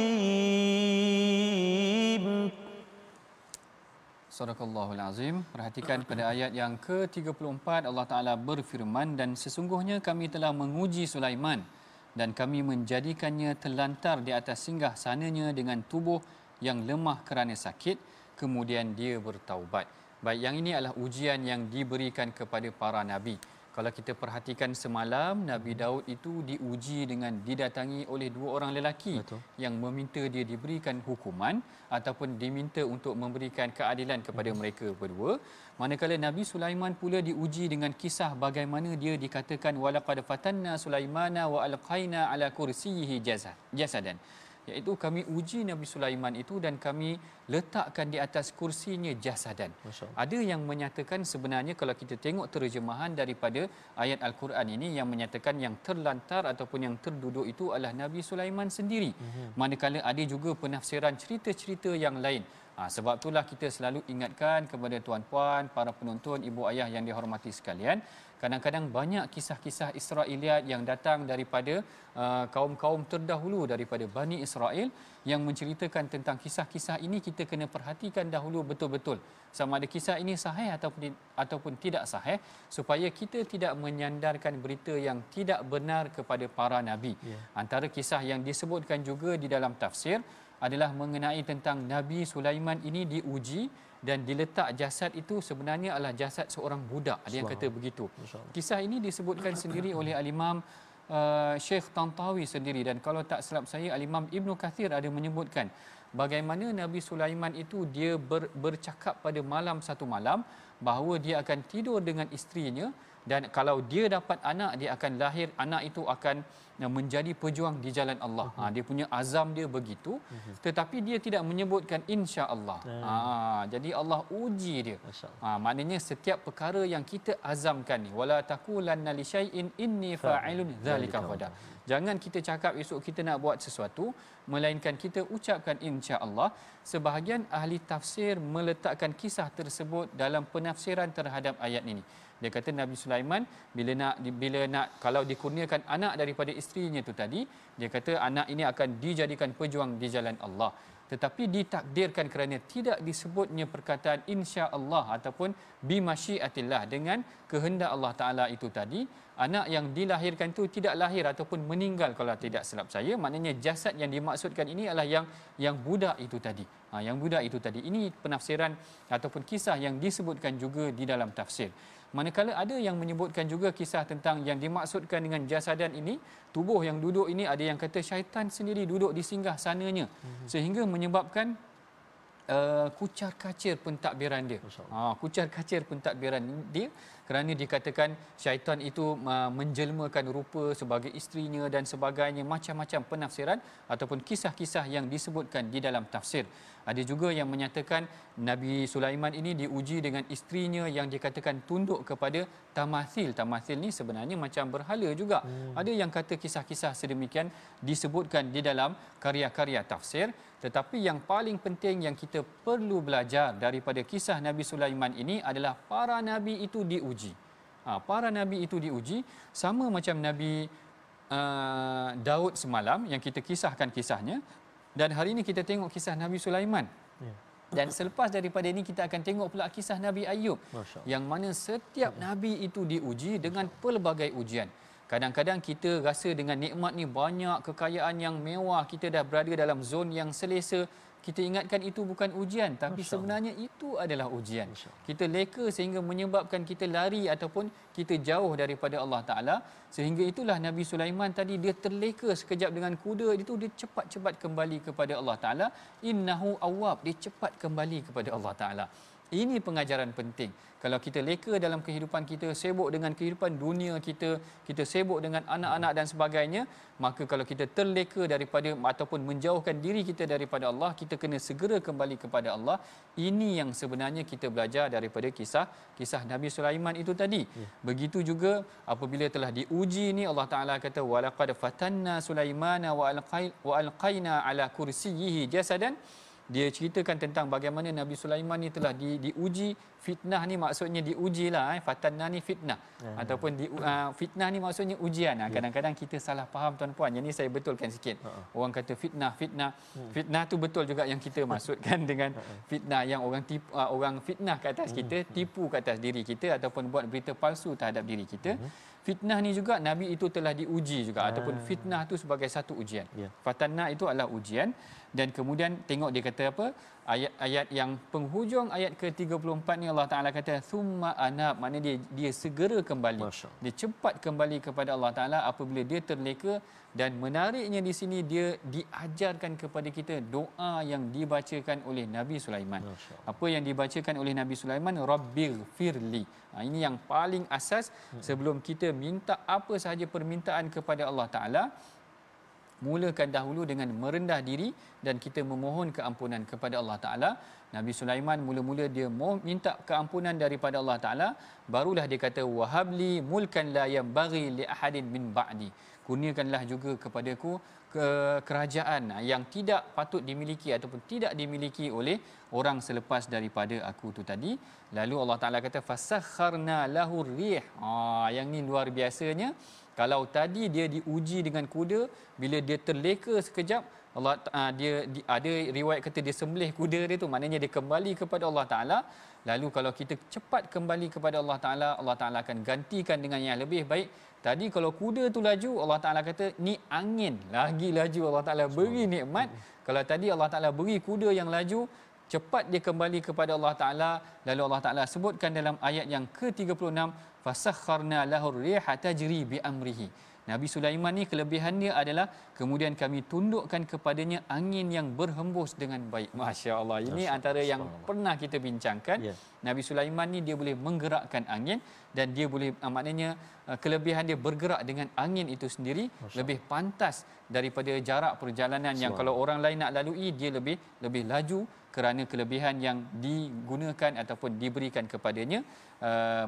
Sadaqallahul Azim. Perhatikan pada ayat yang ke-34 Allah Ta'ala berfirman, dan sesungguhnya kami telah menguji Sulaiman dan kami menjadikannya terlantar di atas singgah sananya dengan tubuh yang lemah kerana sakit, kemudian dia bertaubat. Baik, yang ini adalah ujian yang diberikan kepada para nabi. Kalau kita perhatikan semalam, Nabi Daud itu diuji dengan didatangi oleh dua orang lelaki. Betul. Yang meminta dia diberikan hukuman ataupun diminta untuk memberikan keadilan kepada mereka berdua. Manakala Nabi Sulaiman pula diuji dengan kisah bagaimana dia dikatakan walaqad fatanna Sulaimana wa alqaina ala kursiyhi jasadan. Iaitu kami uji Nabi Sulaiman itu dan kami letakkan di atas kursinya jasadan. Ada yang menyatakan sebenarnya kalau kita tengok terjemahan daripada ayat Al-Quran ini yang menyatakan yang terlantar ataupun yang terduduk itu adalah Nabi Sulaiman sendiri. Manakala ada juga penafsiran cerita-cerita yang lain. Sebab itulah kita selalu ingatkan kepada tuan-puan, para penonton, ibu ayah yang dihormati sekalian, kadang-kadang banyak kisah-kisah Israeliat yang datang daripada kaum-kaum terdahulu daripada Bani Israel yang menceritakan tentang kisah-kisah ini. Kita kena perhatikan dahulu betul-betul sama ada kisah ini sahih ataupun tidak sahih, supaya kita tidak menyandarkan berita yang tidak benar kepada para nabi. Antara kisah yang disebutkan juga di dalam tafsir adalah mengenai tentang Nabi Sulaiman ini diuji dan diletak jasad itu sebenarnya adalah jasad seorang budak. Ada yang kata begitu. Kisah ini disebutkan sendiri oleh Al-Imam Syekh Tantawi sendiri, dan kalau tak silap saya Al-Imam Ibn Kathir ada menyebutkan bagaimana Nabi Sulaiman itu dia bercakap pada malam satu malam bahawa dia akan tidur dengan isterinya, dan kalau dia dapat anak, dia akan lahir, anak itu akan menjadi pejuang di jalan Allah. Dia punya azam dia begitu, tetapi dia tidak menyebutkan insya-Allah. Jadi Allah uji dia. Maknanya setiap perkara yang kita azamkan ni, wala taqulanna li syai'in inni fa'ilun dzalika ghadan. Jangan kita cakap esok kita nak buat sesuatu, melainkan kita ucapkan insya-Allah. Sebahagian ahli tafsir meletakkan kisah tersebut dalam penafsiran terhadap ayat ini. Dia kata Nabi Sulaiman bila nak kalau dikurniakan anak daripada isterinya tu tadi, dia kata anak ini akan dijadikan pejuang di jalan Allah. Tetapi ditakdirkan kerana tidak disebutnya perkataan insya-Allah ataupun bi masyiatillah, dengan kehendak Allah Taala itu tadi, anak yang dilahirkan tu tidak lahir ataupun meninggal kalau tidak silap saya. Maknanya jasad yang dimaksudkan ini adalah yang budak itu tadi. Yang budak itu tadi. Ini penafsiran ataupun kisah yang disebutkan juga di dalam tafsir. Manakala ada yang menyebutkan juga kisah tentang yang dimaksudkan dengan jasadan ini, tubuh yang duduk ini, ada yang kata syaitan sendiri duduk di singgah sananya, sehingga menyebabkan kucar-kacir pentadbiran dia. Kucar-kacir pentadbiran dia kerana dikatakan syaitan itu menjelmakan rupa sebagai isterinya dan sebagainya, macam-macam penafsiran ataupun kisah-kisah yang disebutkan di dalam tafsir. Ada juga yang menyatakan Nabi Sulaiman ini diuji dengan isterinya yang dikatakan tunduk kepada tamathil. Tamathil ni sebenarnya macam berhala juga. Ada yang kata kisah-kisah sedemikian disebutkan di dalam karya-karya tafsir. Tetapi yang paling penting yang kita perlu belajar daripada kisah Nabi Sulaiman ini adalah para nabi itu diuji. Para nabi itu diuji sama macam Nabi Daud semalam yang kita kisahkan kisahnya, dan hari ini kita tengok kisah Nabi Sulaiman. Dan selepas daripada ini kita akan tengok pula kisah Nabi Ayub, yang mana setiap nabi itu diuji dengan pelbagai ujian. Kadang-kadang kita rasa dengan nikmat ni banyak, kekayaan yang mewah, kita dah berada dalam zon yang selesa. Kita ingatkan itu bukan ujian, tapi sebenarnya itu adalah ujian. Kita leka sehingga menyebabkan kita lari ataupun kita jauh daripada Allah Ta'ala. Sehingga itulah Nabi Sulaiman tadi, dia terleka sekejap dengan kuda itu, dia cepat-cepat kembali kepada Allah Ta'ala. Innahu awwab, dia cepat kembali kepada Allah Ta'ala. Ini pengajaran penting. Kalau kita leka dalam kehidupan kita, sibuk dengan kehidupan dunia kita, kita sibuk dengan anak-anak dan sebagainya, maka kalau kita terleka daripada ataupun menjauhkan diri kita daripada Allah, kita kena segera kembali kepada Allah. Ini yang sebenarnya kita belajar daripada kisah Nabi Sulaiman itu tadi. Begitu juga apabila telah diuji ni, Allah Taala kata walaqad fatanna Sulaimana wa alqaina ala kursiyyihi jasadan. Dia ceritakan tentang bagaimana Nabi Sulaiman ni telah diuji. Fitnah ni maksudnya diujilah, fatanna ni fitnah, ataupun fitnah ni maksudnya ujian. Kadang-kadang kita salah faham tuan-puan. Yang ni saya betulkan sikit. Orang kata fitnah. Fitnah tu betul juga yang kita maksudkan dengan fitnah, yang orang tipu, orang fitnah ke atas kita, tipu ke atas diri kita ataupun buat berita palsu terhadap diri kita. Fitnah ni juga Nabi itu telah diuji juga, ataupun fitnah tu sebagai satu ujian. Fatanna itu adalah ujian. Dan kemudian tengok dia kata apa? Ayat yang penghujung ayat ke-34 ni Allah Taala kata thumma anab, maknanya dia segera kembali. Dia cepat kembali kepada Allah Taala apabila dia terleka. Dan menariknya di sini dia diajarkan kepada kita doa yang dibacakan oleh Nabi Sulaiman. Apa yang dibacakan oleh Nabi Sulaiman? Rabbighfirli. Ini yang paling asas sebelum kita minta apa sahaja permintaan kepada Allah Taala. Mulakan dahulu dengan merendah diri dan kita memohon keampunan kepada Allah Ta'ala. Nabi Sulaiman mula-mula dia minta keampunan daripada Allah Ta'ala, barulah dia kata wahabli mulkan la yambaghi li ahadin min ba'di. Kurniakanlah juga kepadaku kerajaan yang tidak patut dimiliki ataupun tidak dimiliki oleh orang selepas daripada aku tu tadi. Lalu Allah Ta'ala kata fasakharna lahu rih. Yang ni luar biasanya. Kalau tadi dia diuji dengan kuda, bila dia terleka sekejap, Allah dia ada riwayat kata dia sembelih kuda dia tu, maknanya dia kembali kepada Allah Taala. Lalu kalau kita cepat kembali kepada Allah Taala, Allah Taala akan gantikan dengan yang lebih baik. Tadi kalau kuda tu laju, Allah Taala kata ni angin lagi laju, Allah Taala beri nikmat. Kalau tadi Allah Taala beri kuda yang laju, cepat dia kembali kepada Allah Taala. Lalu Allah Taala sebutkan dalam ayat yang ke-36, fasakharna lahu riha tajri bi amrihi. Nabi Sulaiman ni kelebihannya adalah kemudian kami tundukkan kepadanya angin yang berhembus dengan baik. Masya-Allah. Ini antara yang pernah kita bincangkan. Nabi Sulaiman ni dia boleh menggerakkan angin dan dia boleh maknanya kelebihan dia bergerak dengan angin itu sendiri lebih pantas daripada jarak perjalanan yang kalau orang lain nak lalui dia lebih laju kerana kelebihan yang digunakan ataupun diberikan kepadanya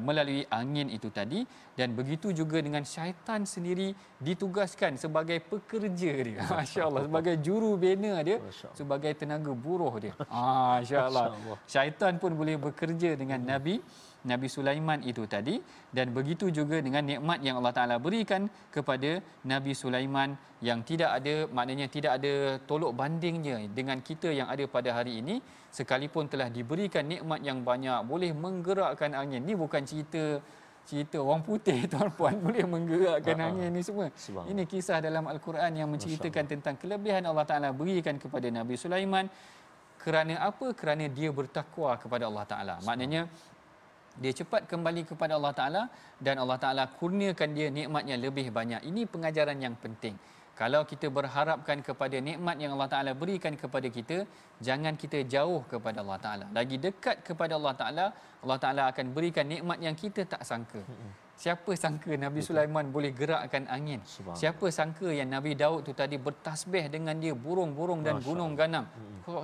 melalui angin itu tadi. Dan begitu juga dengan syaitan sendiri ditugaskan sebagai pekerja dia. Masya-Allah, sebagai juru bina dia, sebagai tenaga buruh dia. Masya-Allah. Syaitan pun boleh bekerja dengan Nabi Sulaiman itu tadi. Dan begitu juga dengan nikmat yang Allah Taala berikan kepada Nabi Sulaiman yang tidak ada, maknanya tidak ada tolok bandingnya dengan kita yang ada pada hari ini. Sekalipun telah diberikan nikmat yang banyak, boleh menggerakkan angin. Ni bukan cerita orang putih tuan-puan, boleh menggerakkan angin ni semua. Ini kisah dalam Al-Quran yang menceritakan tentang kelebihan Allah Taala berikan kepada Nabi Sulaiman. Kerana apa? Kerana dia bertakwa kepada Allah Taala. Maknanya dia cepat kembali kepada Allah Taala dan Allah Taala kurniakan dia nikmat yang lebih banyak. Ini pengajaran yang penting. Kalau kita berharapkan kepada nikmat yang Allah Ta'ala berikan kepada kita, jangan kita jauh kepada Allah Ta'ala. Lagi dekat kepada Allah Ta'ala, Allah Ta'ala akan berikan nikmat yang kita tak sangka. Siapa sangka Nabi Sulaiman boleh gerakkan angin? Siapa sangka yang Nabi Daud tu tadi bertasbih dengan dia burung-burung dan gunung ganang,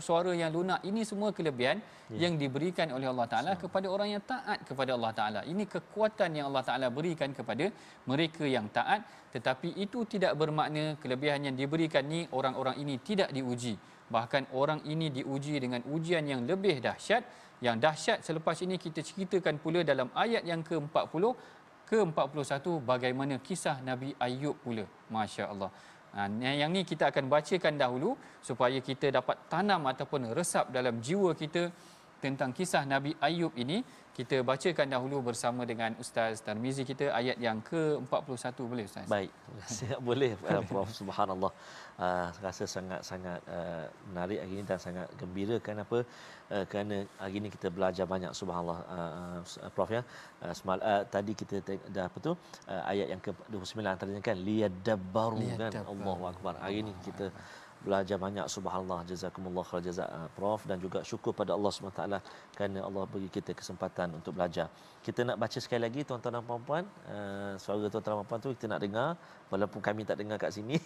suara yang lunak. Ini semua kelebihan yang diberikan oleh Allah Ta'ala kepada orang yang taat kepada Allah Ta'ala. Ini kekuatan yang Allah Ta'ala berikan kepada mereka yang taat. Tetapi itu tidak bermakna kelebihan yang diberikan ni orang-orang ini tidak diuji. Bahkan orang ini diuji dengan ujian yang lebih dahsyat. Yang dahsyat selepas ini kita ceritakan pula dalam ayat yang ke-40 ke-41 bagaimana kisah Nabi Ayub pula. Masya Allah. Yang ni kita akan bacakan dahulu supaya kita dapat tanam ataupun resap dalam jiwa kita tentang kisah Nabi Ayub ini. Kita bacakan dahulu bersama dengan Ustaz Tarmizi kita ayat yang ke-41, boleh Ustaz? Baik, boleh Prof. Subhanallah. Rasa sangat-sangat menarik hari ini dan sangat gembira kenapa? Kerana hari ini kita belajar banyak, subhanallah, Prof ya. Tadi kita dah apa tu? Ayat yang ke-29 antaranya kan liyadabbaru kan. Allahu akbar. Hari ini kita belajar banyak, subhanallah. Jazakumullah khair jazak Prof, dan juga syukur pada Allah SWT kerana Allah bagi kita kesempatan untuk belajar. Kita nak baca sekali lagi tuan-tuan dan puan-puan, suara tuan-tuan dan puan-puan tu kita nak dengar walaupun kami tak dengar kat sini.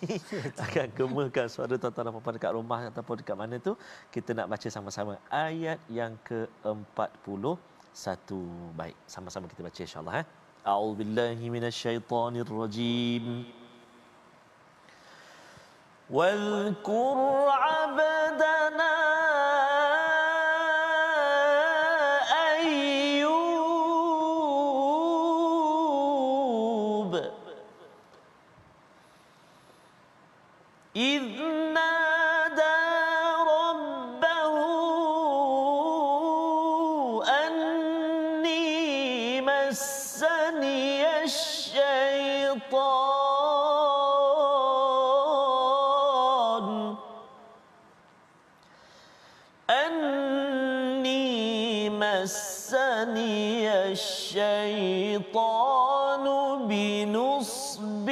Akan gemakan suara tuan-tuan dan puan-puan dekat rumah ataupun dekat mana tu. Kita nak baca sama-sama ayat yang ke-41. Baik, sama-sama kita baca insya-Allah A'udzubillahi minasyaitonirrajim. واذكر عبدنا أيوب إذ نادى ربه أني مسني الشيطان مسني الشيطان بنصب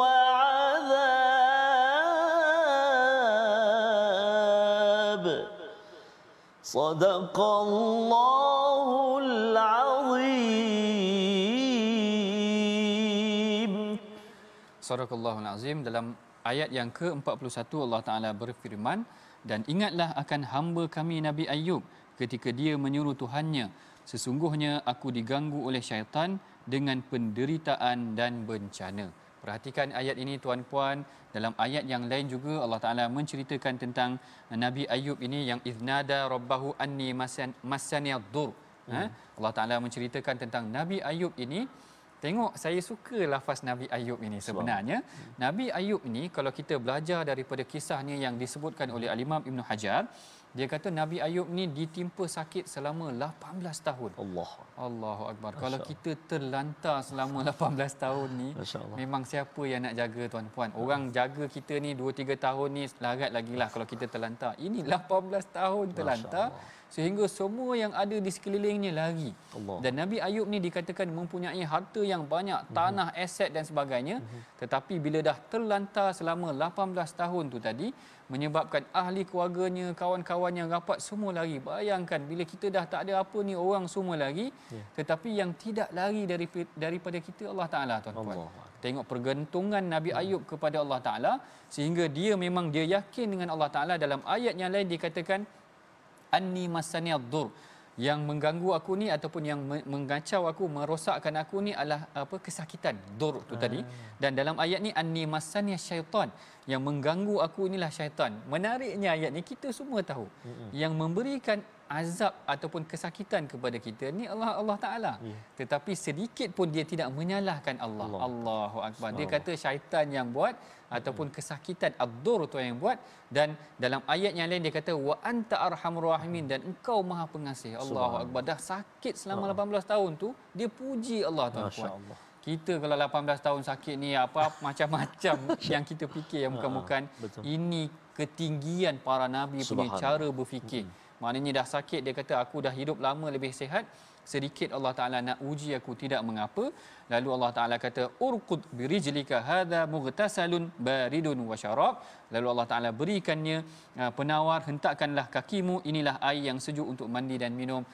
وعذاب صدق الله العظيم. Sadaqallahul azim. Dalam ayat yang ke-41 Allah Ta'ala berfirman, dan ingatlah akan hamba kami Nabi Ayub ketika dia menyuruh Tuhannya, sesungguhnya aku diganggu oleh syaitan dengan penderitaan dan bencana. Perhatikan ayat ini tuan-puan. Dalam ayat yang lain juga Allah Ta'ala menceritakan tentang Nabi Ayub ini yang iznada rabbahu anni massaniyad-dur. Allah Ta'ala menceritakan tentang Nabi Ayub ini. Tengok, saya suka lafaz Nabi Ayub ini sebenarnya. Nabi Ayub ini kalau kita belajar daripada kisahnya yang disebutkan oleh Al-Imam Ibn Hajar, dia kata Nabi Ayub ni ditimpa sakit selama 18 tahun. Allahu Akbar. Kalau kita terlantar selama 18 tahun ni, memang siapa yang nak jaga tuan-puan? Orang jaga kita ni 2-3 tahun ni larat lagilah kalau kita terlantar. Ini 18 tahun terlantar sehingga semua yang ada di sekelilingnya lari. Dan Nabi Ayub ni dikatakan mempunyai harta yang banyak, tanah, aset dan sebagainya. Tetapi bila dah terlantar selama 18 tahun tu tadi, menyebabkan ahli keluarganya, kawan-kawan yang rapat semua lari. Bayangkan bila kita dah tak ada apa ni, orang semua lari. Tetapi yang tidak lari daripada kita Allah Ta'ala, tuan-tuan. Tengok pergantungan Nabi Ayub kepada Allah Ta'ala, sehingga dia memang dia yakin dengan Allah Ta'ala. Dalam ayat yang lain dikatakan anni massaniyad-dur, yang mengganggu aku ni ataupun yang mengacau aku, merosakkan aku ni adalah apa, kesakitan, dur tu tadi. Dan dalam ayat ni anni massaniya syaitan, yang mengganggu aku inilah syaitan. Menariknya ayat ni kita semua tahu yang memberikan azab ataupun kesakitan kepada kita ni Allah Ta'ala. Tetapi sedikit pun dia tidak menyalahkan Allah. Allahu Akbar. Dia kata syaitan yang buat ataupun kesakitan ad-dur tu yang buat. Dan dalam ayat yang lain dia kata wa anta arhamur rahimin, dan engkau Maha Pengasih. Allahu Akbar. Dah sakit selama 18 tahun tu dia puji Allah, tuan-puan. Kita kalau 18 tahun sakit ni apa macam-macam yang kita fikir yang bukan-bukan. Ini ketinggian para nabi punya cara berfikir. Maknanya dah sakit, dia kata aku dah hidup lama lebih sihat, sedikit Allah Taala nak uji aku, tidak mengapa. Lalu Allah Taala kata urqud birijlika hadza mughtasalun baridun wa syarab. Lalu Allah Taala berikannya penawar, hentakkanlah kakimu, inilah air yang sejuk untuk mandi dan minum.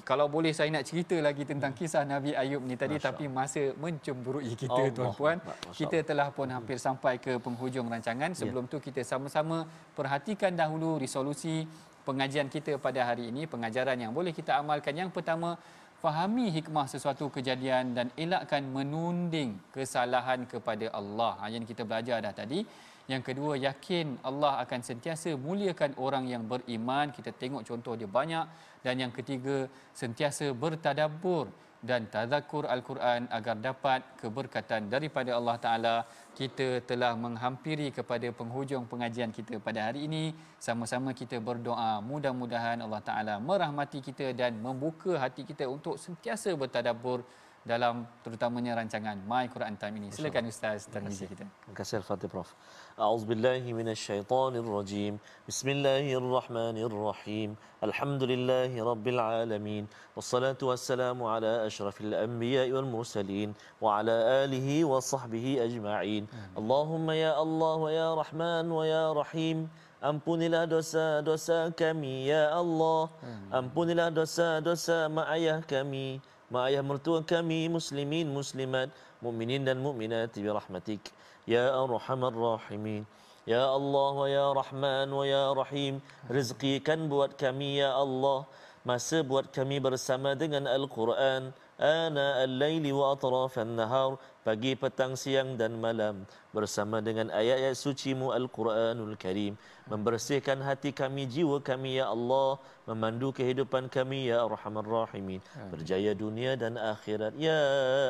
Kalau boleh saya nak cerita lagi tentang kisah Nabi Ayub ni tadi, tapi masa mencemburui kita, tuan-puan. Kita telah pun hampir sampai ke penghujung rancangan. Sebelum tu kita sama-sama perhatikan dahulu resolusi pengajian kita pada hari ini, pengajaran yang boleh kita amalkan. Yang pertama, fahami hikmah sesuatu kejadian dan elakkan menunding kesalahan kepada Allah. Yang kita belajar dah tadi. Yang kedua, yakin Allah akan sentiasa muliakan orang yang beriman. Kita tengok contoh dia banyak. Dan yang ketiga, sentiasa bertadabbur dan tazakkur Al-Quran agar dapat keberkatan daripada Allah Ta'ala. Kita telah menghampiri kepada penghujung pengajian kita pada hari ini. Sama-sama kita berdoa, mudah-mudahan Allah Ta'ala merahmati kita dan membuka hati kita untuk sentiasa bertadabbur dalam terutamanya rancangan My Quran Time ini. Silakan Ustaz Tarmizi kita. Terima kasih Al-Fatihah Prof. A'udzubillahi minasyaitonirrajim. Bismillahirrahmanirrahim. Alhamdulillahi rabbil alamin. Wassalatu wassalamu ala asyrafil anbiya'i wal mursalin wa ala alihi wa sahbihi ajma'in. Allahumma ya Allah wa ya Rahman wa ya Rahim. Ampunilah dosa-dosa kami ya Allah. Ampunilah dosa-dosa mak ayah kami, mak ayah mertua kami, muslimin muslimat, mukminin dan mukminat bi rahmatik ya arhamar rahimin. Ya Allah wa ya Rahman wa ya Rahim, rezekikan buat kami ya Allah masa buat kami bersama dengan Al-Quran ana al-laili wa atrafan nahar, pagi petang siang dan malam bersama dengan ayat-ayat suci-Mu Al-Quranul Karim, membersihkan hati kami, jiwa kami ya Allah, memandu kehidupan kami ya Arhamar Rahimin, berjaya dunia dan akhirat ya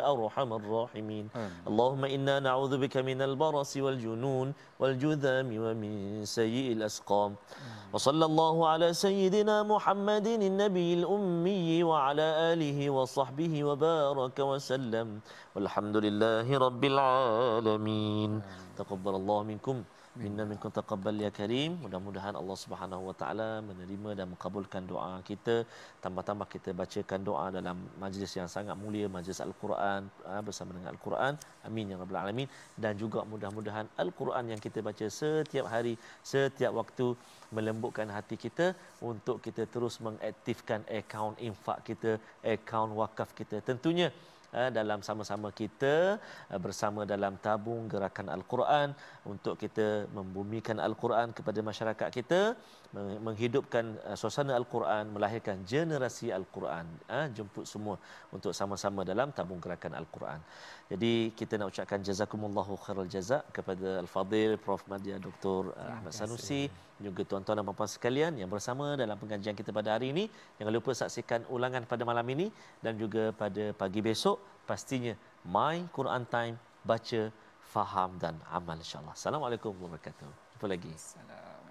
Arhamar Rahimin. Allahumma inna na'udzubika minal barasi wal junun wal judhami wa min sayyi'il asqam. Wa sallallahu ala sayyidina Muhammadin an-nabiyil ummi wa ala alihi wa sahbihi wa baraka wa sallam. Walhamdulillahi rabbil alamin. Taqabbalallahu minkum minna minkum taqabbal ya karim. Mudah-mudahan Allah Subhanahu wa taala menerima dan mengabulkan doa kita. Tambah-tambah kita bacakan doa dalam majlis yang sangat mulia, majlis Al-Quran bersama dengan Al-Quran. Amin ya rabbal alamin. Dan juga mudah-mudahan Al-Quran yang kita baca setiap hari, setiap waktu melembutkan hati kita untuk kita terus mengaktifkan akaun infak kita, akaun wakaf kita. Tentunya dalam sama-sama kita bersama dalam tabung gerakan Al-Quran untuk kita membumikan Al-Quran kepada masyarakat kita, menghidupkan suasana Al-Quran, melahirkan generasi Al-Quran. Jemput semua untuk sama-sama dalam tabung gerakan Al-Quran. Jadi kita nak ucapkan jazakumullahu khairal jazak kepada Al-Fadhil Prof. Madya Dr. Ahmad Sanusi, juga tuan-tuan dan puan-puan sekalian yang bersama dalam pengajian kita pada hari ini. Jangan lupa saksikan ulangan pada malam ini dan juga pada pagi besok. Pastinya My Quran Time, baca, faham dan amal insya-Allah. Assalamualaikum warahmatullahi wabarakatuh. Jumpa lagi. Assalamualaikum.